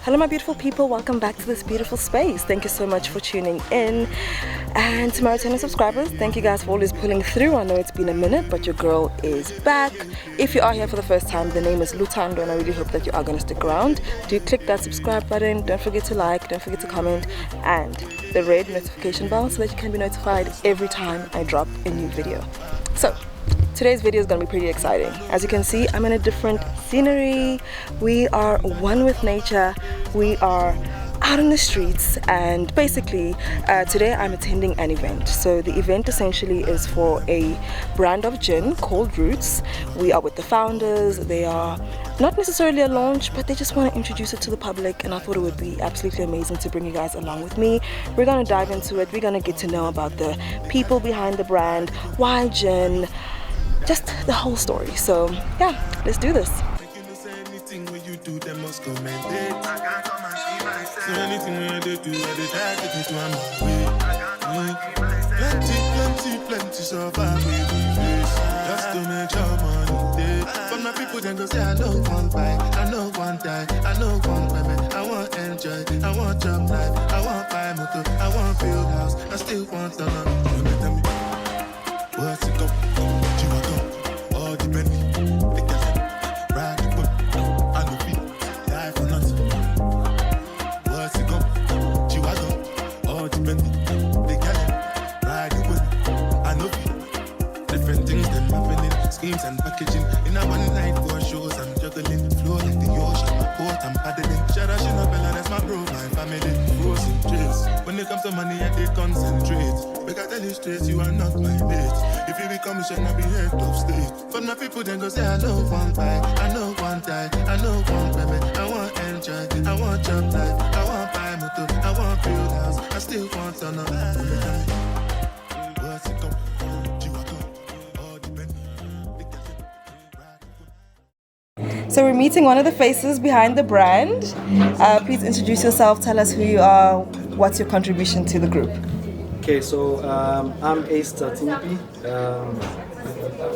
Hello my beautiful people, welcome back to this beautiful space. Thank you so much for tuning in. And to my returning subscribers, thank you guys for always pulling through. I know it's been a minute, but your girl is back. If you are here for the first time, the name is Lutando and I really hope that you are going to stick around. Do click that subscribe button, don't forget to like, don't forget to comment, and the red notification bell so that you can be notified every time I drop a new video. So today's video is going to be pretty exciting. As you can see, I'm in a different scenery. We are one with nature. We are out in the streets, and basically today I'm attending an event. So the event essentially is for a brand of gin called Roots. We are with the founders. They are not necessarily a launch, but they just want to introduce it to the public, and I thought it would be absolutely amazing to bring you guys along with me. We're going to dive into it. We're going to get to know about the people behind the brand, why gin, just the whole story. So yeah, let's do this. So anything when they do, I they try to get to my way. Plenty survive with face. Just to make your money day. But my people then go say I know one buy, I know one die, I know one women. I want enjoy, I want job life, I want buy motor, I want build house, I still want to know. You know tell me, what's it go? You want go? All the Bentley, they can ride the boat. I know feet, die for nothing. Schemes and packaging in a one night for shows. I'm juggling flow like the ocean. My boat, I'm paddling. Shout out Bella, that's my bro, my family. Frozen dreams. When it comes to money, I did concentrate. Because I tell you straight, you are not my mate. If you become a shall not be head of state. For my people, then go say I know one buy, I know one die, I know one women. I want enjoy, I want job life, I want buy motor, I want build house, I still want to know. What's it come? So we're meeting one of the faces behind the brand. Please introduce yourself, tell us who you are, what's your contribution to the group. Okay, so I'm Ace Tatimpi.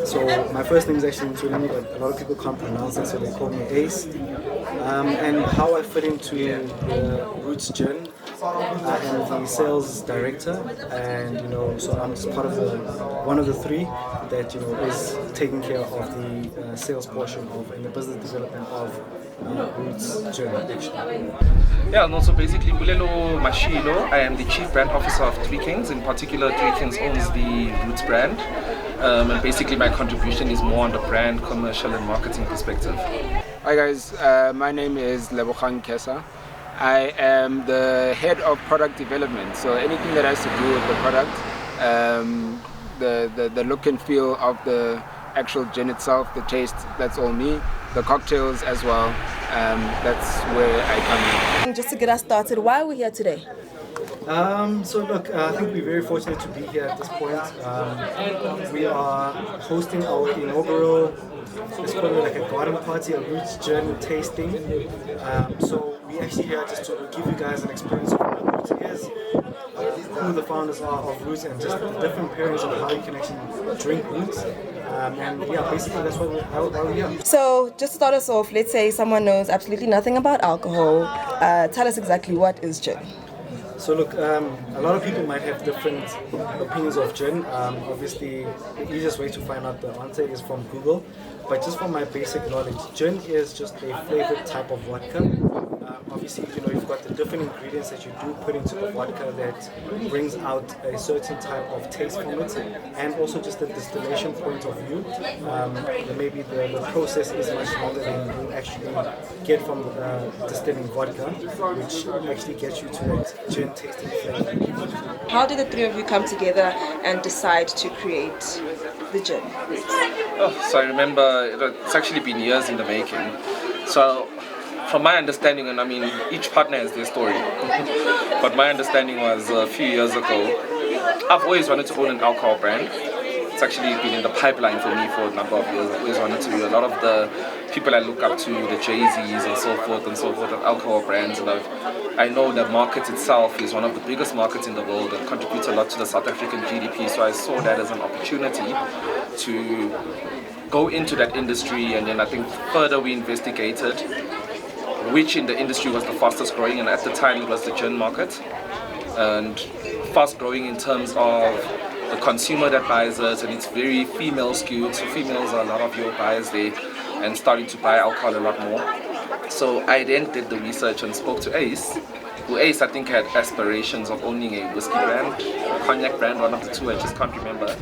So my first name is actually Ntulini, but a lot of people can't pronounce it, so they call me Ace. And how I fit into the Roots Gin, I am the sales director, and so I'm just part of one of the three that is taking care of the sales portion of and the business development of Roots Gin actually. Yeah, no, so basically Bulelo Mashilo, I am the Chief Brand Officer of Three Kings. In particular, Three Kings owns the Roots brand. And basically my contribution is more on the brand, commercial and marketing perspective. Hi guys, my name is Lebogang Kesa. I am the head of product development, so anything that has to do with the product, the look and feel of the actual gin itself, the taste, that's all me. The cocktails as well, that's where I come in. Just to get us started, why are we here today? So look, I think we're very fortunate to be here at this point. We are hosting our inaugural, let's call it like a garden party, a Roots Gin tasting. So we're actually here just to give you guys an experience of what Roots is, who the founders are of Roots, and just the different pairings of how you can actually drink Roots. And yeah, basically that's why we're here. So just to start us off, let's say someone knows absolutely nothing about alcohol. Tell us exactly what is gin. So look, a lot of people might have different opinions of gin. Obviously, the easiest way to find out the answer is from Google. But just from my basic knowledge, gin is just a flavored type of vodka. Obviously, you've got the different ingredients that you do put into the vodka that brings out a certain type of taste from it, and also just the distillation point of view. Maybe the process is much longer than you actually get from distilling vodka, which actually gets you to that gin tasting flavor. How did the three of you come together and decide to create the gin? So I remember it's actually been years in the making. So from my understanding, and I mean each partner has their story, but my understanding was a few years ago, I've always wanted to own an alcohol brand. It's actually been in the pipeline for me for a number of years. I've always wanted to. A lot of the people I look up to, the Jay-Z's and so forth, have alcohol brands, and I know the market itself is one of the biggest markets in the world and contributes a lot to the South African GDP, so I saw that as an opportunity to go into that industry, and then I think further we investigated which in the industry was the fastest growing, and at the time it was the gin market. And fast growing in terms of the consumer that buys it, and it's very female skewed, so females are a lot of your buyers there and starting to buy alcohol a lot more. So I then did the research and spoke to Ace, who Ace I think had aspirations of owning a whiskey brand, a cognac brand, one of the two, I just can't remember.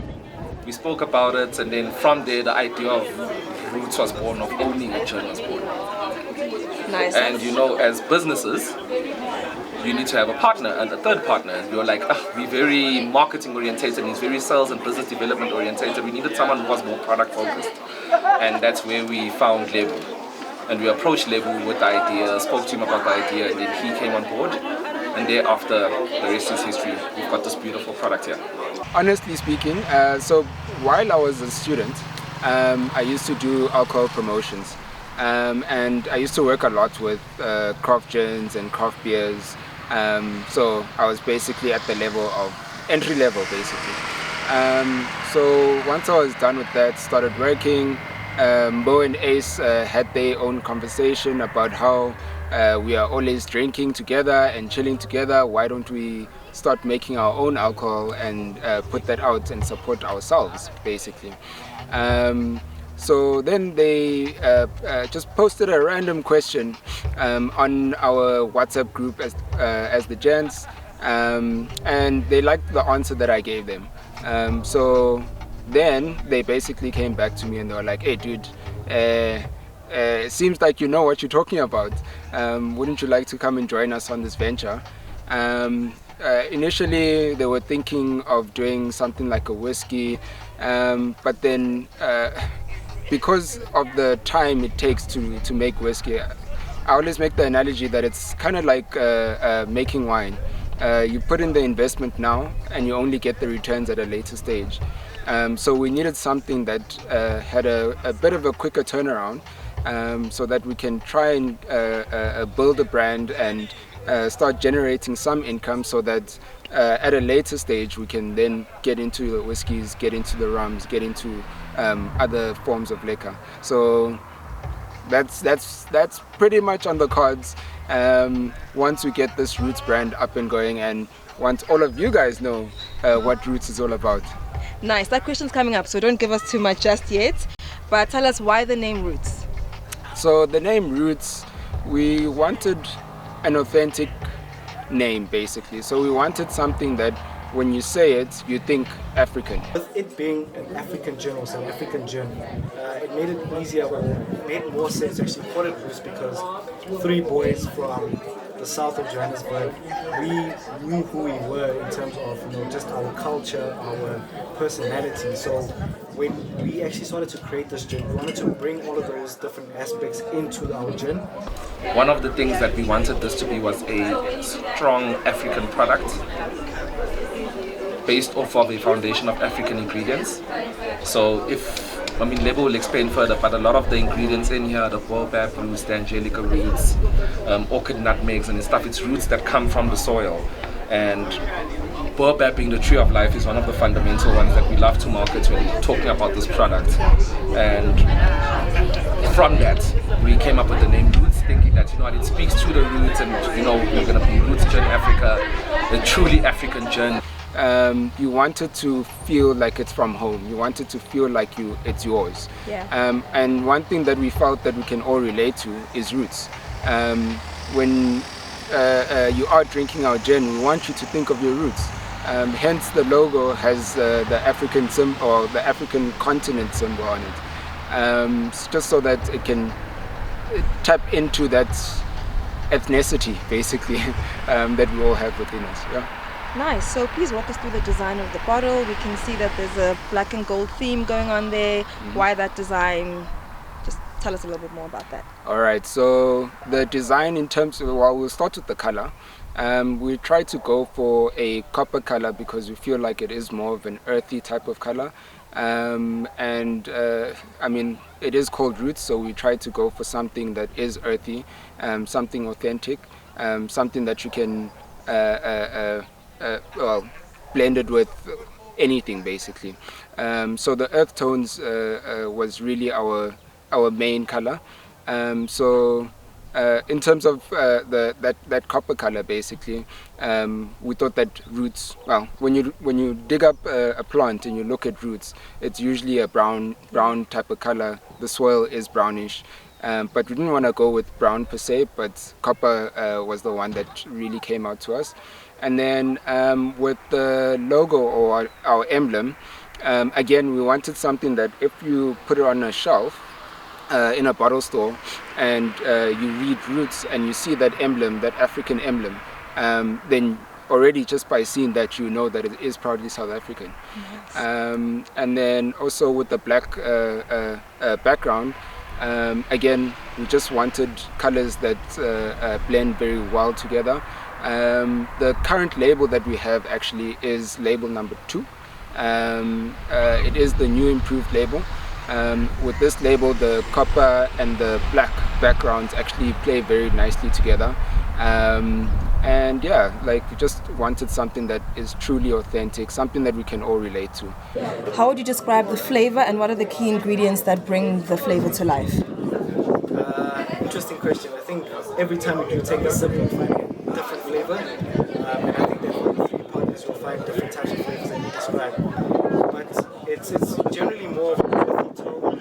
We spoke about it, and then from there the idea of Roots was born, of owning a gin was born. Nice. And you know, as businesses, you need to have a partner, and a third partner. And we were like, we're very marketing orientated, and he's very sales and business development orientated. We needed someone who was more product focused. And that's where we found Lebu. And we approached Lebu with the idea, spoke to him about the idea, and then he came on board. And thereafter, the rest is history. We've got this beautiful product here. Honestly speaking, so while I was a student, I used to do alcohol promotions. And I used to work a lot with craft gins and craft beers. So I was basically at the level of entry level, basically. So once I was done with that, started working, Mo and Ace had their own conversation about how we are always drinking together and chilling together. Why don't we start making our own alcohol and put that out and support ourselves, basically. So then they just posted a random question on our WhatsApp group as the gents, and they liked the answer that I gave them. So then they basically came back to me and they were like, "Hey dude, it seems like you know what you're talking about. Wouldn't you like to come and join us on this venture?" Initially they were thinking of doing something like a whiskey, but then because of the time it takes to make whiskey, I always make the analogy that it's kind of like making wine. You put in the investment now and you only get the returns at a later stage. So we needed something that had a bit of a quicker turnaround, so that we can try and build a brand and start generating some income, so that at a later stage we can then get into the whiskeys, get into the rums, get into other forms of liquor. So that's pretty much on the cards. Once we get this Roots brand up and going, and once all of you guys know what Roots is all about. Nice. That question's coming up, so don't give us too much just yet. But tell us why the name Roots. So the name Roots, we wanted an authentic name, basically. So we wanted something that when you say it, you think African. With it being an African gin or South African gin, it made it easier, or it made more sense to actually call it Roots, because three boys from the south of Johannesburg, we knew who we were in terms of, you know, just our culture, our personality. So when we actually started to create this gin, we wanted to bring all of those different aspects into our gin. One of the things that we wanted this to be was a strong African product based off of a foundation of African ingredients. So Lebo will explain further, but a lot of the ingredients in here, the baobab roots, the angelica roots, orchid nutmegs and stuff, it's roots that come from the soil. And baobab being the tree of life is one of the fundamental ones that we love to market when we're talking about this product. And from that, we came up with the name Roots, thinking that, you know what, it speaks to the roots, and you know, we're going to be Roots Gin Africa, the truly African gin. You wanted to feel like it's from home. You wanted to feel like it's yours. Yeah. And one thing that we felt that we can all relate to is roots. When you are drinking our gin, we want you to think of your roots. Hence the logo has the African symbol, or the African continent symbol on it. Just so that it can tap into that ethnicity, basically, that we all have within us. Yeah. Nice. So please walk us through the design of the bottle. We can see that there's a black and gold theme going on there. Why that design? Just tell us a little bit more about that. All right. So the design, in terms of, well, we'll start with the color. We try to go for a copper color because we feel like it is more of an earthy type of color. I mean, it is called Roots, so we try to go for something that is earthy, something authentic, something that you can blended with anything, basically. So the earth tones was really our main color. So in terms of that copper color, basically, we thought that roots. Well, when you dig up a plant and you look at roots, it's usually a brown type of color. The soil is brownish, but we didn't want to go with brown per se. But copper was the one that really came out to us. And then with the logo or our emblem, again, we wanted something that if you put it on a shelf in a bottle store and you read roots and you see that emblem, that African emblem, then already just by seeing that you know that it is proudly South African. Yes. And then also with the black background, again, we just wanted colors that blend very well together. The current label that we have actually is label number 2. It is the new improved label. With this label, the copper and the black backgrounds actually play very nicely together. And yeah, like we just wanted something that is truly authentic, something that we can all relate to. How would you describe the flavor, and what are the key ingredients that bring the flavor to life? Interesting question. I think every time you take a sip, you'll find a different flavor. And I think that for the 3 partners, you'll find different types of flavors that you describe. But it's generally more of a earthy tone.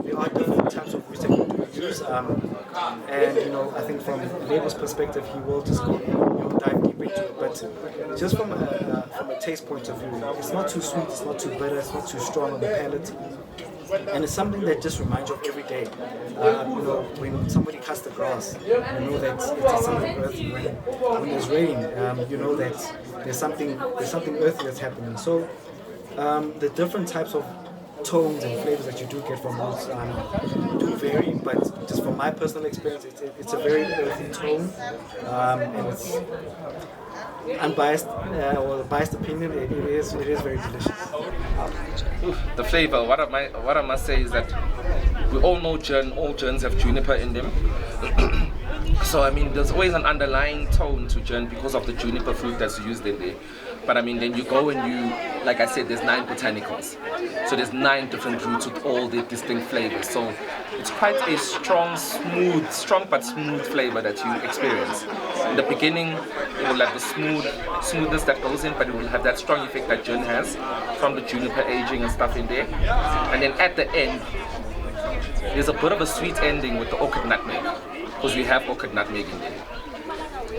There are different types of roots that you do use. And I think from Label's perspective, he will just go dive deep into it. But just from a taste point of view, it's not too sweet, it's not too bitter, it's not too strong on the palate. And it's something that just reminds you of every day. When somebody cuts the grass, you know that it's something earthy. When there's rain, you know that there's something earthy that's happening. So the different types of tones and flavors that you do get from roots do vary, but just from my personal experience, it's a very earthy tone, and it's unbiased or biased opinion. It is very delicious. The flavor. What I must say is that we all know all journs have juniper in them. So I mean, there's always an underlying tone to journ because of the juniper fruit that's used in there. But I mean, then you go and like I said, there's 9 botanicals. So there's 9 different roots with all the distinct flavors. So it's quite a strong but smooth flavor that you experience. In the beginning, it will have the smoothness that goes in, but it will have that strong effect that journ has from the juniper aging and stuff in there. And then at the end, there's a bit of a sweet ending with the orchid nutmeg, because we have orchid nutmeg in there.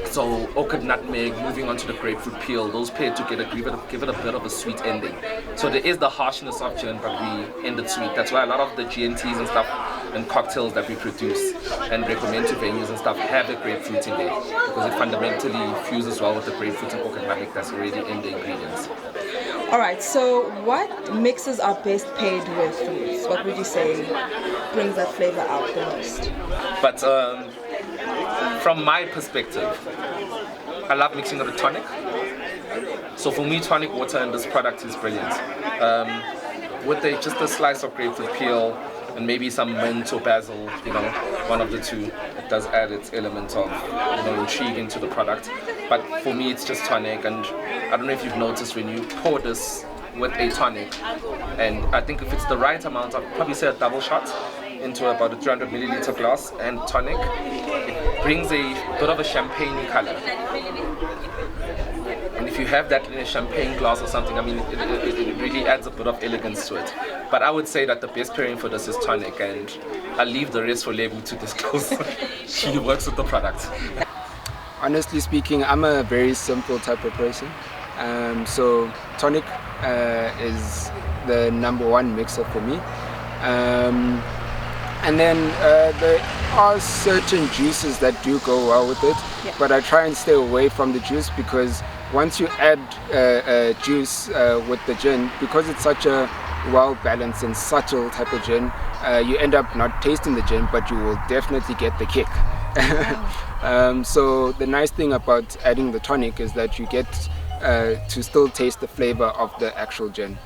So orchid nutmeg, moving on to the grapefruit peel, those paired together give it a bit of a sweet ending. So there is the harshness of journ, but we end it sweet. That's why a lot of the GNTs and stuff and cocktails that we produce and recommend to venues and stuff have the grapefruit in there, because it fundamentally fuses well with the grapefruit and orchid nutmeg that's already in the ingredients. Alright, so what mixes are best paired with fruits? What would you say brings that flavor out the most? But from my perspective, I love mixing it with tonic. So for me, tonic water in this product is brilliant. With just a slice of grapefruit peel and maybe some mint or basil, one of the two, it does add its element of intrigue into the product. But for me, it's just tonic, and I don't know if you've noticed when you pour this with a tonic, and I think if it's the right amount, I'd probably say a double shot into about a 300 milliliter glass and tonic, it brings a bit of a champagne color. And if you have that in a champagne glass or something, I mean, it really adds a bit of elegance to it. But I would say that the best pairing for this is tonic, and I'll leave the rest for Lebu to disclose. She works with the product. Honestly speaking, I'm a very simple type of person. So tonic is the #1 mixer for me. And then there are certain juices that do go well with it, but I try and stay away from the juice, because once you add juice with the gin, because it's such a well-balanced and subtle type of gin, you end up not tasting the gin, but you will definitely get the kick. So the nice thing about adding the tonic is that you get to still taste the flavor of the actual gin.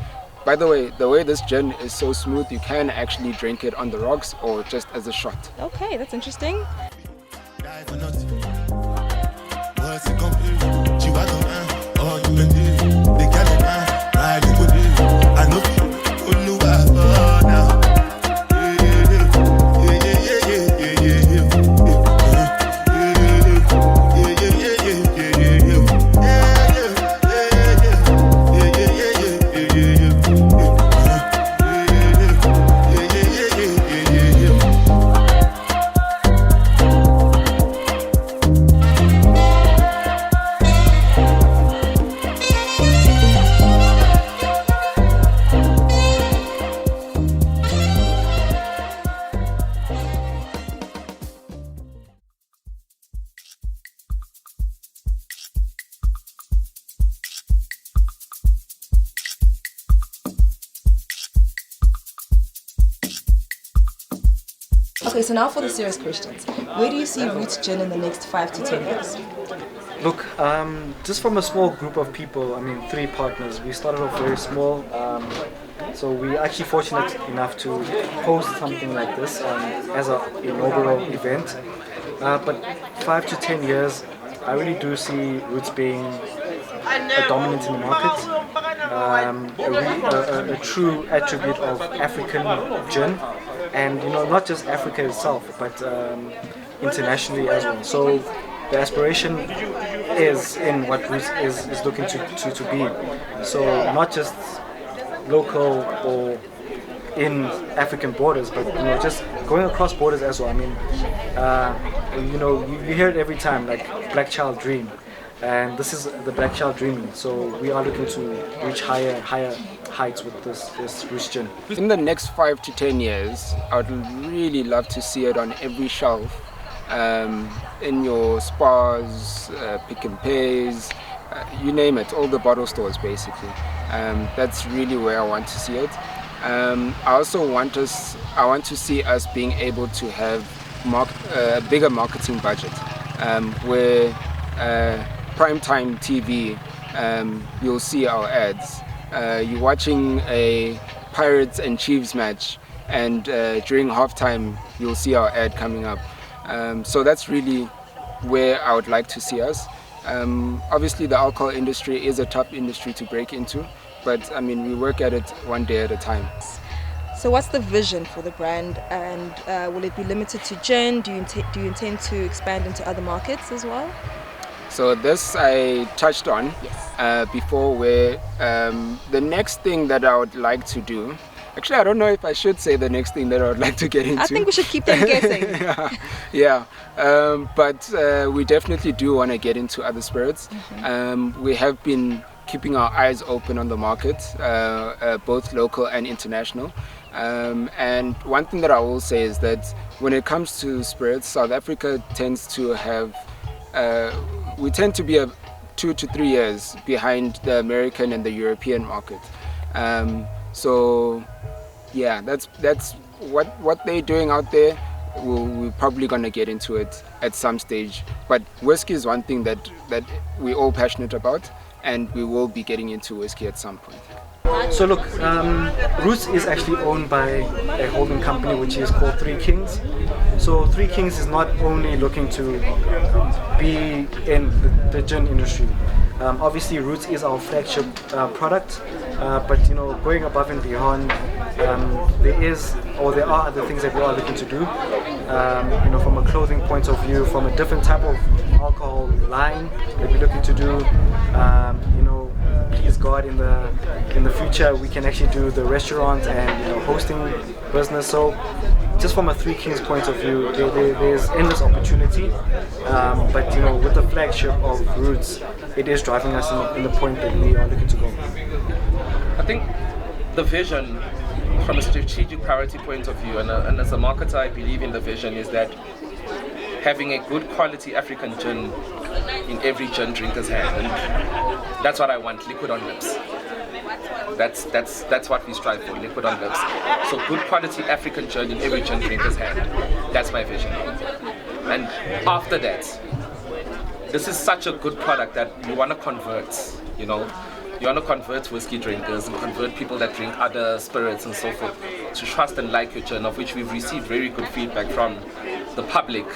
By the way this gin is so smooth, you can actually drink it on the rocks or just as a shot. Okay, that's interesting. Okay, so now for the serious questions. Where do you see Roots Gin in the next 5 to 10 years? Look, just from a small group of people, I mean 3 partners, we started off very small. So we're actually fortunate enough to host something like this as an inaugural event. But 5 to 10 years, I really do see Roots being dominant in the market, a true attribute of African gin, and not just Africa itself, but internationally as well. So the aspiration is in what Roots is looking to be. So not just local or in African borders, but just going across borders as well. I mean, you hear it every time, like Black Child Dream. And this is the Black Child dreaming, so we are looking to reach higher heights with this Roots Gin. In the next 5 to 10 years, I would really love to see it on every shelf, in your Spars, Pick and Pays, you name it, all the bottle stores basically. That's really where I want to see it. I also want to see us being able to have a bigger marketing budget, where primetime TV, you'll see our ads. You're watching a Pirates and Chiefs match, and during halftime you'll see our ad coming up. So that's really where I would like to see us. Obviously the alcohol industry is a tough industry to break into, but I mean we work at it one day at a time. So what's the vision for the brand, and will it be limited to gin? Do you intend to expand into other markets as well? So this I touched on before, where the next thing that I would like to do, actually I don't know if I should say the next thing that I would like to get into. I think we should keep them guessing. But we definitely do want to get into other spirits. We have been keeping our eyes open on the market, both local and international. And one thing that I will say is that when it comes to spirits, South Africa tends to have we tend to be 2 to 3 years behind the American and the European market. So yeah, that's what they're doing out there. We're probably gonna get into it at some stage. But whiskey is one thing that we're all passionate about, and we will be getting into whiskey at some point. So look, Roots is actually owned by a holding company which is called 3 Kings. So 3 Kings is not only looking to be in the gin industry. Obviously Roots is our flagship product, but going above and beyond, there are other things that we are looking to do. From a clothing point of view, from a different type of alcohol line that we're looking to do. Please God, in the future we can actually do the restaurant and hosting business. So just from a 3 Kings point of view, there's endless opportunity. But with the flagship of Roots, it is driving us in the point that we are looking to go. I think the vision, from a strategic priority point of view, and as a marketer I believe in the vision, is that having a good quality African gin in every gin drinker's hand. And that's what I want, liquid on lips. That's what we strive for, liquid on lips. So good quality African gin in every gin drinker's hand. That's my vision. And after that, this is such a good product that you want to convert, you want to convert whiskey drinkers and convert people that drink other spirits and so forth to trust and like your gin, of which we've received very good feedback from the public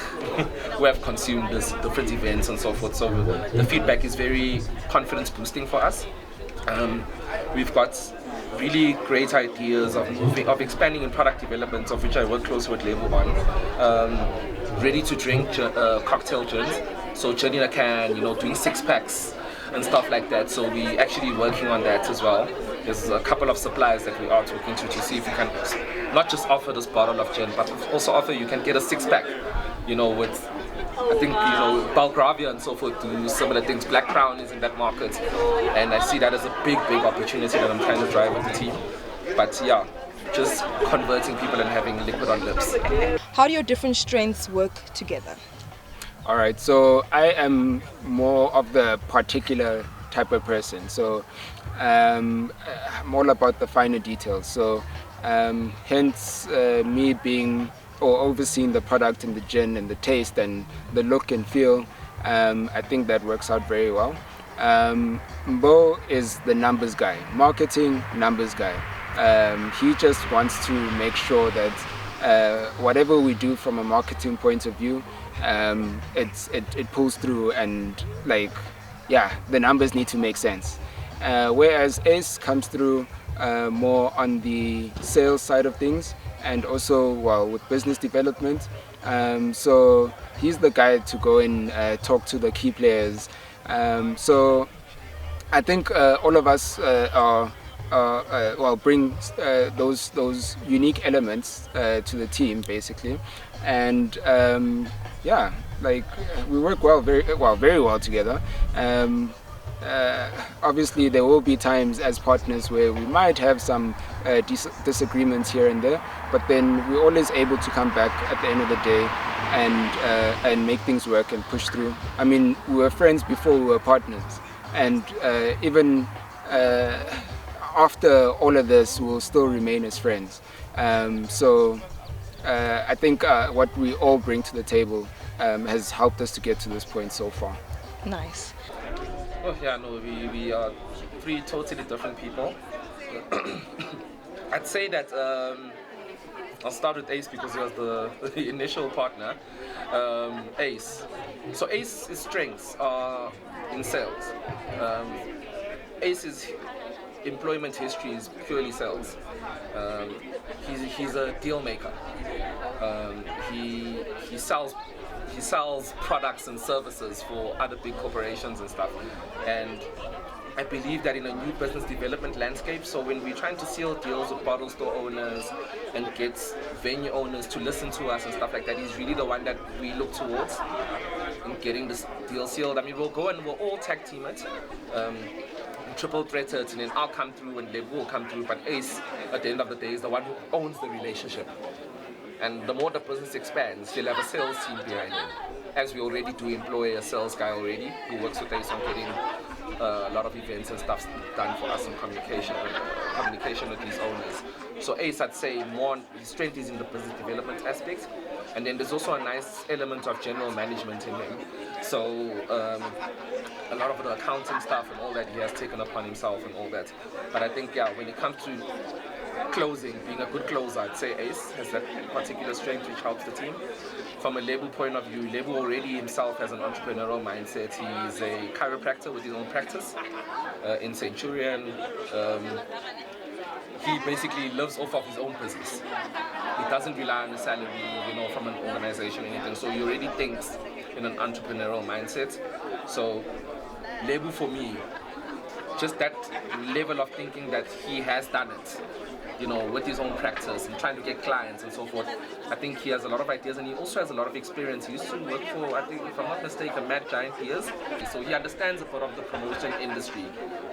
who have consumed this different events and so forth. So the feedback is very confidence boosting for us. We've got really great ideas of expanding in product development, of which I work closely with Label on. Ready to drink cocktail gins, so gin in a can, doing 6-packs and stuff like that. So we actually working on that as well. There's a couple of suppliers that we are talking to see if we can not just offer this bottle of gin, but also offer you can get a 6-pack, with I think Belgravia and so forth do similar things. Black Crown is in that market, and I see that as a big opportunity that I'm trying to drive with the team. But yeah, just converting people and having liquid on lips. How do your different strengths work together? All right, so I am more of the particular type of person. So I'm all about the finer details. So hence me being or overseeing the product and the gin and the taste and the look and feel. I think that works out very well. Mbo is the numbers guy, marketing numbers guy. He just wants to make sure that whatever we do from a marketing point of view, it pulls through, and like, yeah, the numbers need to make sense. Whereas Ace comes through more on the sales side of things, and also, well, with business development. So he's the guy to go and talk to the key players. So I think all of us bring those unique elements to the team, basically, and yeah, like we work very well together. Obviously, there will be times as partners where we might have some disagreements here and there, but then we're always able to come back at the end of the day and make things work and push through. I mean, we were friends before we were partners, and even after all of this, we'll still remain as friends. So I think what we all bring to the table has helped us to get to this point so far. Nice. Oh yeah, no, we are three totally different people. I'd say that I'll start with Ace because he was the initial partner. Ace. So Ace's strengths are in sales. Ace's employment history is purely sales. He's a deal maker. He sells products and services for other big corporations and stuff. And I believe that in a new business development landscape, so when we're trying to seal deals with bottle store owners and get venue owners to listen to us and stuff like that, he's really the one that we look towards in getting this deal sealed. I mean, we'll go and we'll all tag team it, triple threat it, and then I'll come through and Lebo will come through, but Ace, at the end of the day, is the one who owns the relationship. And the more the business expands, you'll have a sales team behind him. As we already do employ a sales guy already who works with Ace on getting a lot of events and stuff done for us in communication with these owners. So Ace, I'd say more his strength is in the business development aspect, and then there's also a nice element of general management in him. So a lot of the accounting stuff and all that he has taken upon himself and all that. But I think, yeah, when it comes to closing, being a good closer, I'd say Ace has that particular strength which helps the team. From a Lebo point of view, Lebo already himself has an entrepreneurial mindset. He's a chiropractor with his own practice in Centurion. He basically lives off of his own business. He doesn't rely on a salary, from an organization or anything. So he already thinks in an entrepreneurial mindset. So Lebo, for me, just that level of thinking that he has done it, with his own practice and trying to get clients and so forth. I think he has a lot of ideas, and he also has a lot of experience. He used to work for, I think, if I'm not mistaken, Mad Giant years. So he understands a bit of the promoting industry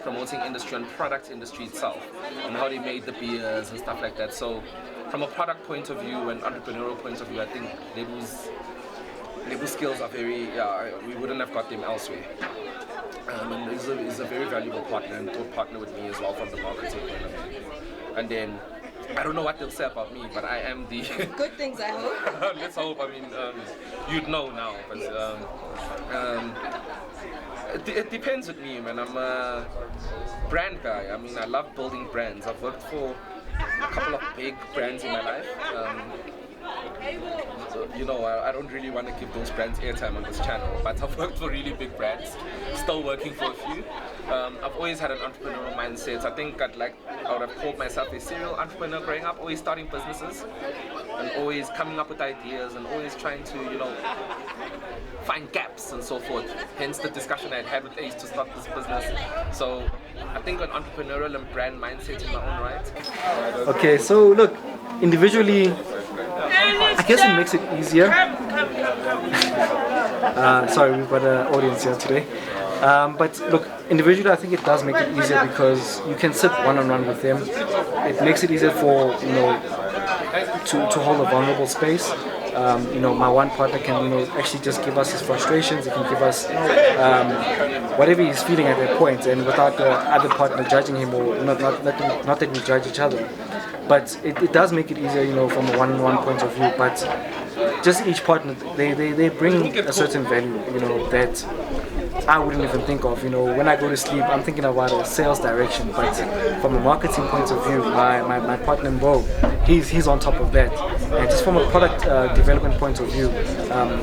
and product industry itself, and how they made the beers and stuff like that. So from a product point of view and entrepreneurial point of view, I think Lebo's skills are very, we wouldn't have got them elsewhere. And he's a very valuable partner and thought partner with me as well from the marketing point of view. And then, I don't know what they'll say about me, but I am the... Good things, I hope. Let's hope. I mean, you'd know now. But, it depends with me, man. I'm a brand guy. I mean, I love building brands. I've worked for a couple of big brands in my life. I don't really want to give those brands airtime on this channel, but I've worked for really big brands, still working for a few. I've always had an entrepreneurial mindset. I think I would have called myself a serial entrepreneur growing up, always starting businesses and always coming up with ideas and always trying to, find gaps and so forth. Hence the discussion I had with Ace to start this business. So I think an entrepreneurial and brand mindset in my own right. Okay, so look, individually, I guess it makes it easier. Sorry, we've got an audience here today. But look, individually, I think it does make it easier because you can sit one-on-one with them. It makes it easier for to hold a vulnerable space. My one partner can actually just give us his frustrations. He can give us whatever he's feeling at that point, and without the other partner judging him, or not that we judge each other. but it does make it easier, you know, from a one-on-one point of view. But just each partner, they bring a certain value, you know, that I wouldn't even think of. You know, when I go to sleep, I'm thinking about a sales direction, but from a marketing point of view, my partner Bo, he's on top of that, and just from a product development point of view,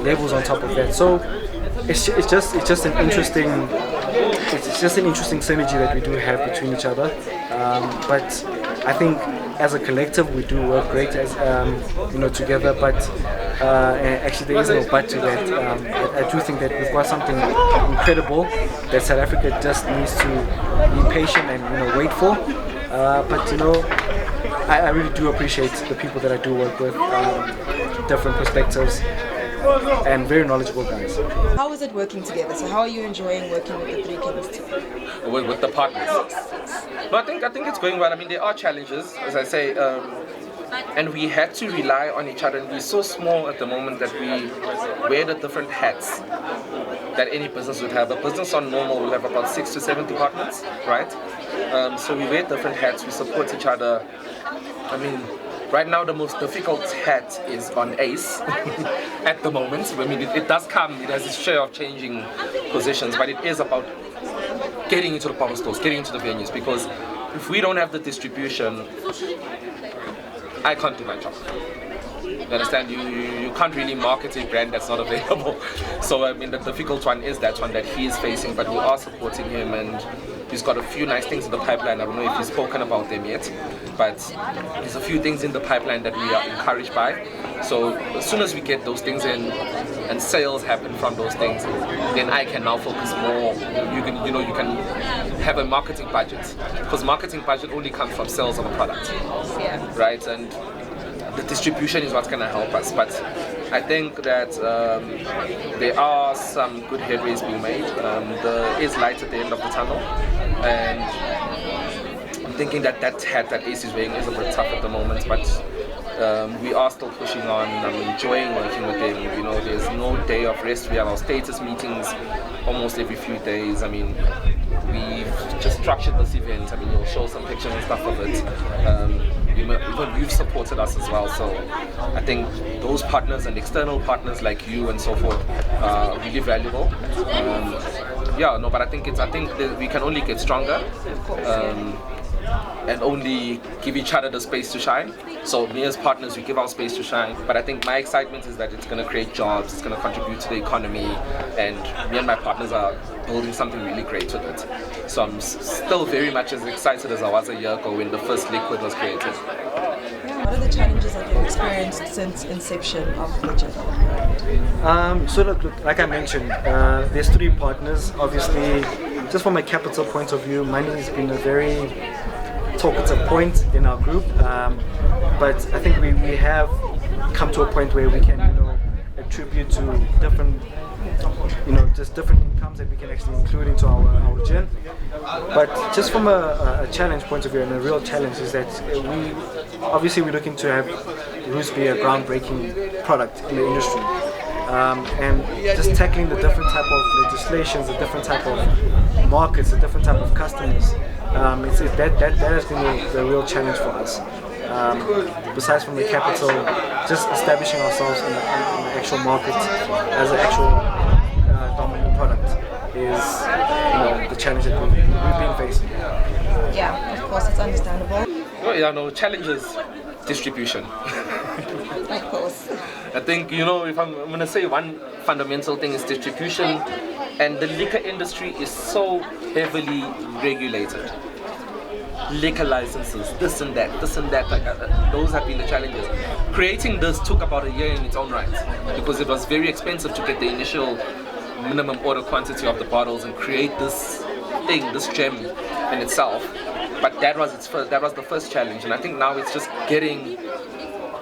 Label's on top of that. So it's just an interesting synergy that we do have between each other. But I think as a collective we do work great as you know, together. But actually there is no but to that. I do think that we've got something incredible that South Africa just needs to be patient and, you know, wait for. But you know, I really do appreciate the people that I do work with, different perspectives, and very knowledgeable guys. How is it working together? So how are you enjoying working with the Three Kings team? With the partners. No, I think it's going well. I mean, there are challenges, as I say, and we had to rely on each other. And we're so small at the moment that we wear the different hats that any business would have. A business on normal will have about 6 to 7 departments, right? So we wear different hats. We support each other. I mean, right now the most difficult hat is on Ace at the moment. I mean, it does come, it has its share of changing positions, but it is about getting into the power stores, getting into the venues, because if we don't have the distribution, I can't do my job. You understand? You can't really market a brand that's not available. So I mean, the difficult one is that one that he is facing, but we are supporting him, and he's got a few nice things in the pipeline. I don't know if he's spoken about them yet, but there's a few things in the pipeline that we are encouraged by. So as soon as we get those things in and sales happen from those things, then I can now focus more. You can have a marketing budget, because marketing budget only comes from sales of a product, right? And the distribution is what's going to help us. But I think that there are some good headways being made. There is light at the end of the tunnel, and I'm thinking that hat that Ace is wearing is a bit tough at the moment, but we are still pushing on. I'm enjoying working with them. You know, there's no day of rest. We have our status meetings almost every few days. I mean, we've just structured this event. I mean, you'll show some pictures and stuff of it. Even you've supported us as well, so I think those partners and external partners like you and so forth are really valuable. But I think that we can only get stronger, and only give each other the space to shine. So me as partners, we give our space to shine. But I think my excitement is that it's going to create jobs, it's going to contribute to the economy, and me and my partners are building something really great with it. So I'm still very much as excited as I was a year ago when the first liquid was created. What are the challenges that you've experienced since inception of the gym? So look, like I mentioned, there's 3 partners. Obviously, just from a capital point of view, money has been a very talkative point in our group, but I think we have come to a point where we can, you know, attribute to different, you know, just different incomes that we can actually include into our gym. But just from a challenge point of view, and a real challenge is that we're looking to have Roots be a groundbreaking product in the industry, and just tackling the different type of legislations, the different type of markets, the different type of customers. That has been the real challenge for us. Besides from the capital, just establishing ourselves in the actual market as an actual dominant product is, you know, the challenge that we've been facing. Yeah, of course, it's understandable. Well, challenges, distribution. Of course. I think, you know, if I'm going to say one fundamental thing is distribution, and the liquor industry is so heavily regulated. Liquor licenses, this and that, like, those have been the challenges. Creating this took about a year in its own right, because it was very expensive to get the initial minimum order quantity of the bottles and create this thing, this gem in itself. But that was the first challenge, and I think now it's just getting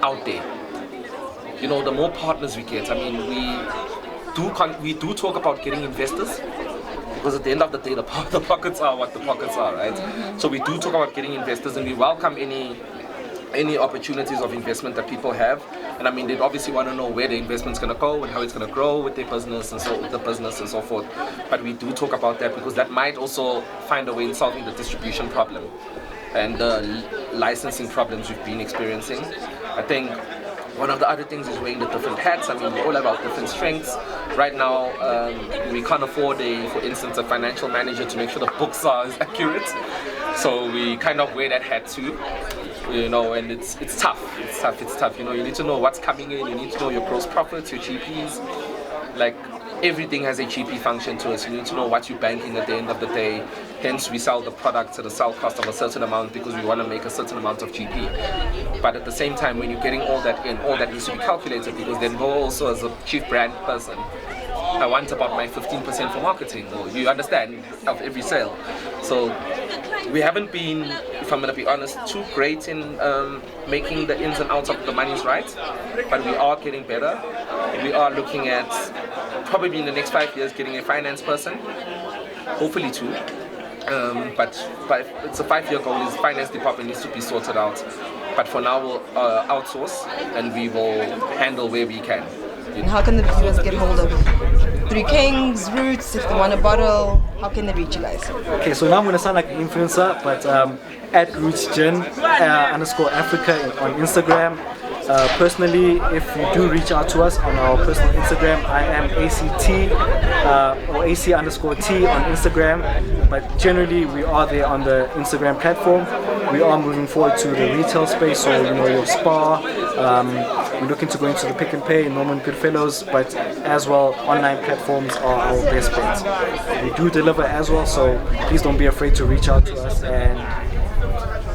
out there. You know, the more partners we get, I mean, we do talk about getting investors, because at the end of the day, the pockets are what the pockets are, right? Mm-hmm. So we do talk about getting investors, and we welcome any opportunities of investment that people have. And I mean, they obviously want to know where the investment's going to go and how it's going to grow with their business and so forth. But we do talk about that because that might also find a way in solving the distribution problem. And licensing problems we've been experiencing. I think one of the other things is wearing the different hats. I mean, we all have our different strengths. Right now, we can't afford for instance, a financial manager to make sure the books are as accurate. So we kind of wear that hat too, you know, and it's tough. It's tough. You know, you need to know what's coming in. You need to know your gross profits, your GPs. Like, everything has a GP function to it. You need to know what you're banking at the end of the day. Hence, we sell the product at a sell cost of a certain amount because we want to make a certain amount of GP. But at the same time, when you're getting all that in, all that needs to be calculated, because then also as a chief brand person, I want about my 15% for marketing, or you understand, of every sale. So we haven't been, if I'm going to be honest, too great in making the ins and outs of the monies right, but we are getting better. We are looking at probably in the next 5 years getting a finance person, hopefully 2. But it's a 5-year goal. His finance department needs to be sorted out. But for now, we'll outsource and we will handle where we can. And how can the viewers get hold of Three Kings, Roots, if they want a bottle? How can they reach you guys? Okay, so now I'm going to sound like an influencer, but at Roots Gin _ Africa on Instagram. Personally, if you do reach out to us on our personal Instagram, I am ACT or AC _T on Instagram. But generally, we are there on the Instagram platform. We are moving forward to the retail space, so you know, your spa. We're looking to go into the Pick and Pay, Norman Goodfellows, but as well, online platforms are our best bet. We do deliver as well, so please don't be afraid to reach out to us and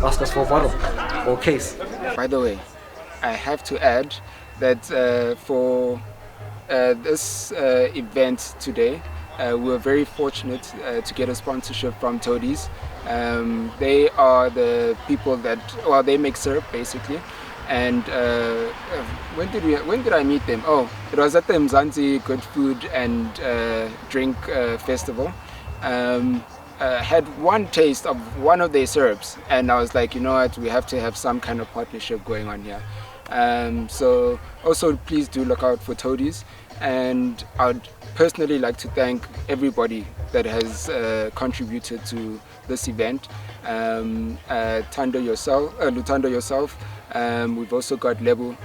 ask us for a bottle or case. By the way, I have to add that for this event today, we were very fortunate to get a sponsorship from Toadies. They are the people that, well, they make syrup basically. And when did I meet them? Oh, it was at the Mzansi Good Food and Drink Festival. Had one taste of one of their syrups, and I was like, you know what, we have to have some kind of partnership going on here. So also please do look out for Toadies, and I'd personally like to thank everybody that has contributed to this event. Lutando yourself. We've also got Lebu,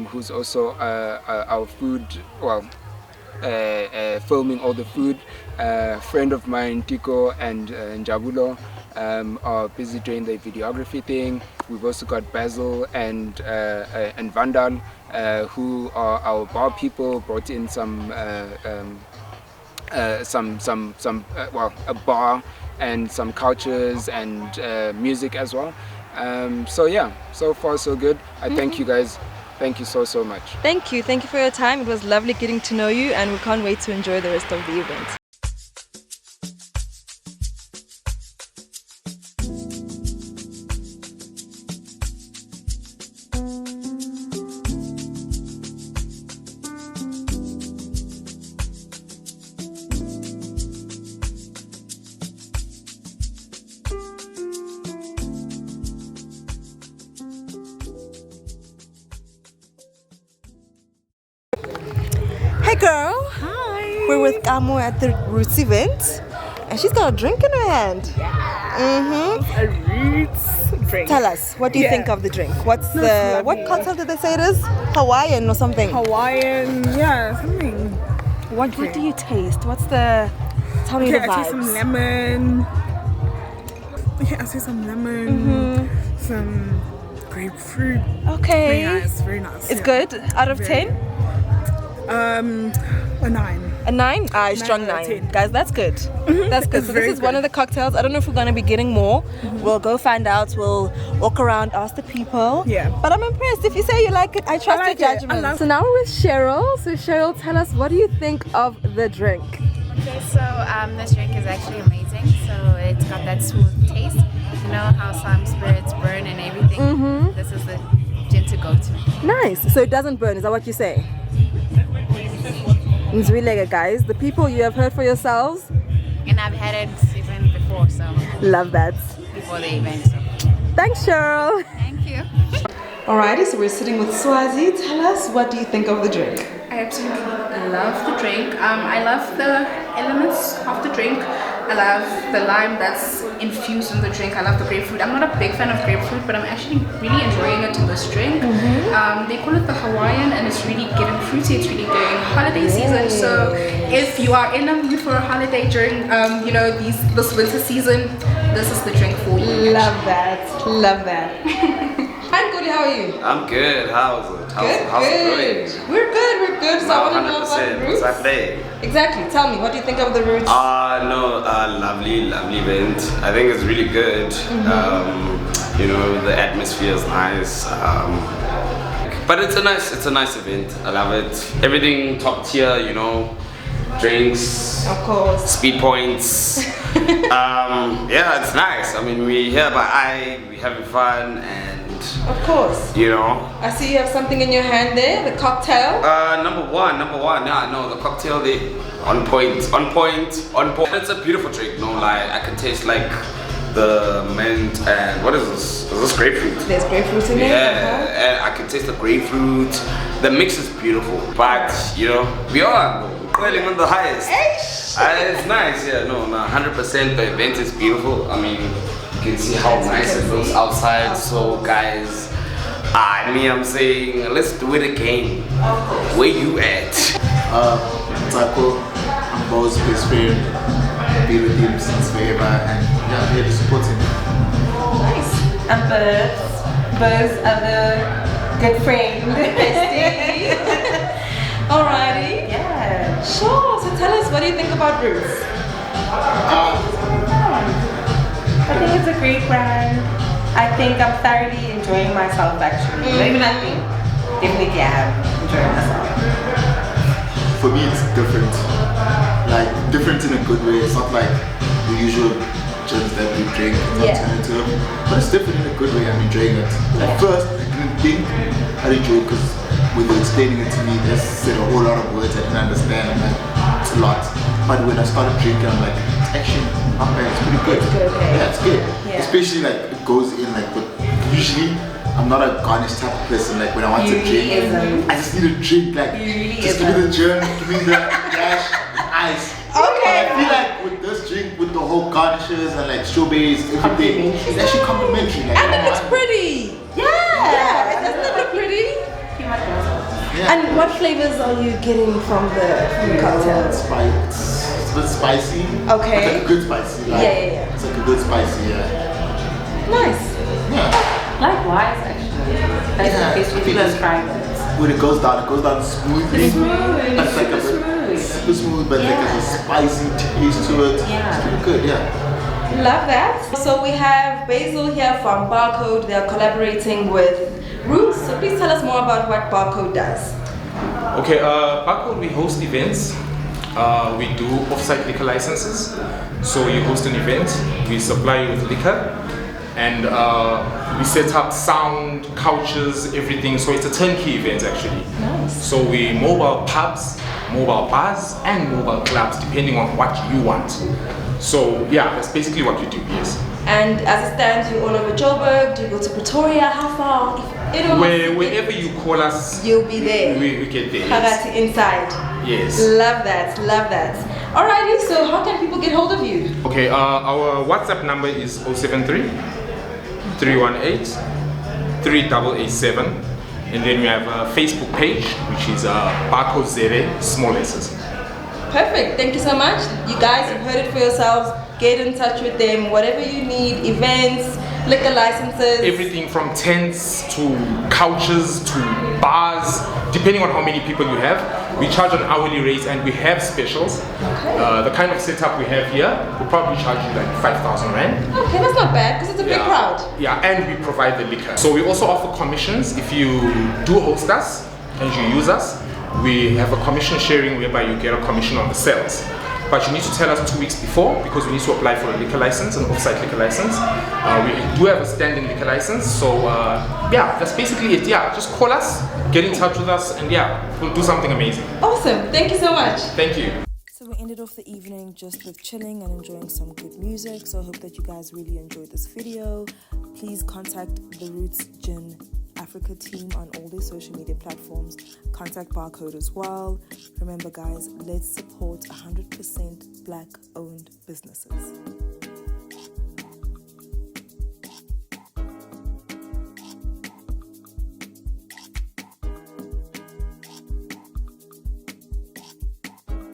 who's also our food, well, filming all the food. Friend of mine, Tiko and Njabulo, are busy doing the videography thing. We've also got Basil and Vandal, who are our bar people. Brought in well, a bar and some couches and music as well. So yeah, so far so good. I thank you guys. Thank you so much. Thank you for your time. It was lovely getting to know you, and we can't wait to enjoy the rest of the event. Hey girl. Hi. We're with Kamo at the Roots event, and she's got a drink in her hand. A Roots drink. Tell us, what do you think of the drink? What cocktail did they say it is? Hawaiian or something? Hawaiian, yeah, something. What do you taste? Tell me the vibes. I taste some lemon. Okay, I taste some lemon, some grapefruit. Okay. Very nice. It's good. Out of 10? A 9. A 9? Strong 9 out of 9. 10. Guys, that's good. That's good. So this is one of the cocktails. I don't know if we're going to be getting more. We'll go find out. We'll walk around, ask the people. Yeah. But I'm impressed. If you say you like it, I trust like your it. judgment. So now we're with Cheryl. So Cheryl, tell us, what do you think of the drink? Okay, so this drink is actually amazing. So it's got that smooth taste. You know how some spirits burn and everything? This is the gin to go to. Nice. So it doesn't burn. Is that what you say? Nzwilega, guys. The people you have heard for yourselves. And I've had it even before, so Love that. before the event. So Thanks, Cheryl. thank you. Alrighty, so we're sitting with Swazi. Tell us, what do you think of the drink? I absolutely love the drink. I love the elements of the drink. I love the lime that's infused in the drink. I love the grapefruit. I'm not a big fan of grapefruit, but I'm actually really enjoying it in this drink. They call it the Hawaiian, and it's really getting fruity. It's really going holiday season. So if you are in a mood for a holiday during, you know, this winter season, this is the drink for you. Love that. Love that. Hi, Cody, how are you? I'm good. How's it? How's it going? We're good. So I want to know about the roots. What's day? Exactly. Tell me, what do you think of the roots? Lovely event. I think it's really good. You know, the atmosphere is nice. But it's a nice event. I love it. Everything top tier, you know. Drinks, of course, speed points. Yeah, it's nice. I mean, we're here by we're having fun, and of course, you know. I see you have something in your hand there, the cocktail. Number one. Yeah, no, the cocktail, they on point. It's a beautiful drink. No lie, I can taste like the mint and what is this? Is this grapefruit? There's grapefruit in it. Yeah, and I can taste the grapefruit. The mix is beautiful, but you know, we are quelling on the highest. It's nice, yeah, no, 100%. The event is beautiful. I mean, you can see how nice it looks outside. So, guys, I'm saying, let's do it again. Where you at? Taco, I'm Bo's best friend. I've been with him since forever, and yeah, I'm here to support him. Nice. And Buzz, other good friend. Alrighty. Yeah. Sure. So tell us, what do you think about Roots? I think it's a great brand. I think I'm thoroughly enjoying myself actually. Not even I think. Definitely I am enjoying myself. For me it's different. Like different in a good way. It's not like the usual gins that we drink and turn into them. But it's different in a good way. I'm enjoying it. At first I didn't think I'd enjoy it because when they were explaining it to me, they said a whole lot of words I didn't understand. I'm like, it's a lot. But when I started drinking, I'm like, it's actually not bad, it's pretty good. It's good, okay. Yeah, it's good. Yeah. Especially like it goes in like, but usually I'm not a garnish type of person. Like when I want to drink, I just need a drink. Like just give me the gin, give me the dash, ice. Okay. But I feel like with this drink, with the whole garnishes and like strawberries, everything, it's actually complimentary. Like, and it looks pretty. Yeah. Doesn't it look pretty? Yeah. And what flavors are you getting from the cocktail? It's a bit spicy. Okay. It's like a good spicy. Like, yeah. It's like a good spicy, yeah. Nice. Yeah. Likewise actually. That's the best way to describe it. When it goes down smoothly. But it's like a bit super smooth, but like there's a spicy taste to it. Yeah. It's pretty good, yeah. Love that. So we have Basil here from Barcode. They are collaborating with Roots. So please tell us more about what Barcode does. Okay, Barcode, we host events. We do off-site liquor licenses. So you host an event, we supply you with liquor, and we set up sound, couches, everything. So it's a turnkey event actually. Nice. So we mobile pubs, mobile bars, and mobile clubs depending on what you want. So yeah, that's basically what we do, yes. And as it stands, you're all over Joburg. Do you go to Pretoria? How far? Wherever you call us, you'll be there. We get there. Yes. Inside. Yes. Love that. Love that. Alrighty. So how can people get hold of you? Okay. Our WhatsApp number is 073 318 3887, and then we have a Facebook page which is Barcode Zere, small letters. Perfect. Thank you so much. You guys have heard it for yourselves. Get in touch with them. Whatever you need, events, liquor licenses. Everything from tents to couches to bars, depending on how many people you have. We charge an hourly rate and we have specials. Okay. The kind of setup we have here, we'll probably charge you like 5,000 Rand. Okay, that's not bad because it's a big crowd. Yeah, and we provide the liquor. So we also offer commissions. If you do host us and you use us, we have a commission sharing whereby you get a commission on the sales. But you need to tell us 2 weeks before because we need to apply for a liquor license, an off-site liquor license. We do have a standing liquor license, so yeah, that's basically it. Yeah, just call us, get in touch with us, and yeah, we'll do something amazing. Awesome, thank you so much. Thank you. So we ended off the evening just with chilling and enjoying some good music. So I hope that you guys really enjoyed this video. Please contact the Roots Gin Africa team on all their social media platforms. Contact Barcode as well. Remember guys, let's support 100% black owned businesses.